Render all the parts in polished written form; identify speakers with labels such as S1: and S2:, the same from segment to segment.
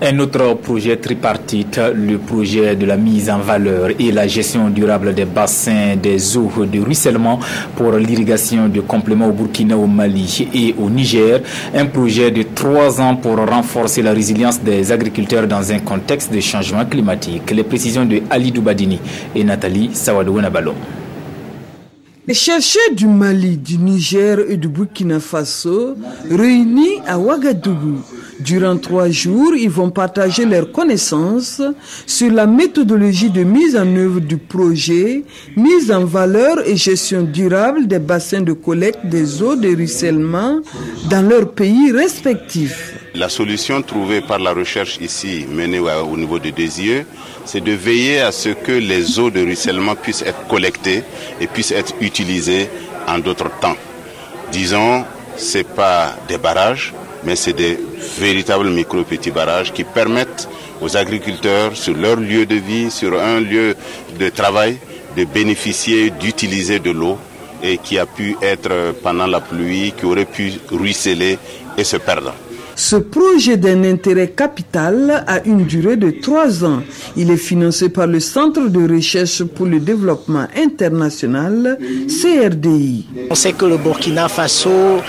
S1: Un autre projet tripartite, le projet de la mise en valeur et la gestion durable des bassins des eaux de ruissellement pour l'irrigation de compléments au Burkina, au Mali et au Niger. Un projet de 3 ans pour renforcer la résilience des agriculteurs dans un contexte de changement climatique. Les précisions de Ali Doubadini et Nathalie Sawadou-Nabalo.
S2: Les chercheurs du Mali, du Niger et du Burkina Faso, réunis à Ouagadougou, durant 3 jours, ils vont partager leurs connaissances sur la méthodologie de mise en œuvre du projet, mise en valeur et gestion durable des bassins de collecte des eaux de ruissellement dans leurs pays respectifs.
S3: La solution trouvée par la recherche ici, menée au niveau de Desieux, c'est de veiller à ce que les eaux de ruissellement puissent être collectées et puissent être utilisées en d'autres temps. Disons, ce n'est pas des barrages, mais c'est des véritables micro-petits barrages qui permettent aux agriculteurs, sur leur lieu de vie, sur un lieu de travail, de bénéficier, d'utiliser de l'eau et qui a pu être pendant la pluie, qui aurait pu ruisseler et se perdre.
S2: Ce projet d'un intérêt capital a une durée de 3 ans. Il est financé par le Centre de recherche pour le développement international, CRDI.
S4: On sait que le Burkina Faso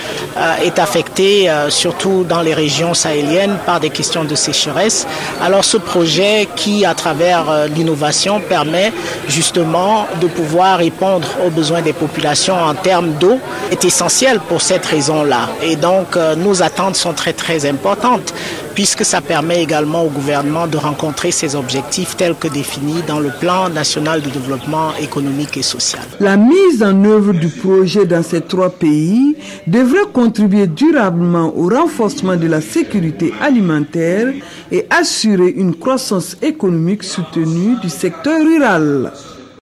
S4: est affecté, surtout dans les régions sahéliennes, par des questions de sécheresse. Alors ce projet qui, à travers l'innovation, permet justement de pouvoir répondre aux besoins des populations en termes d'eau, est essentiel pour cette raison-là. Et donc nos attentes sont très importante, puisque ça permet également au gouvernement de rencontrer ses objectifs tels que définis dans le plan national de développement économique et social.
S2: La mise en œuvre du projet dans ces 3 pays devrait contribuer durablement au renforcement de la sécurité alimentaire et assurer une croissance économique soutenue du secteur rural.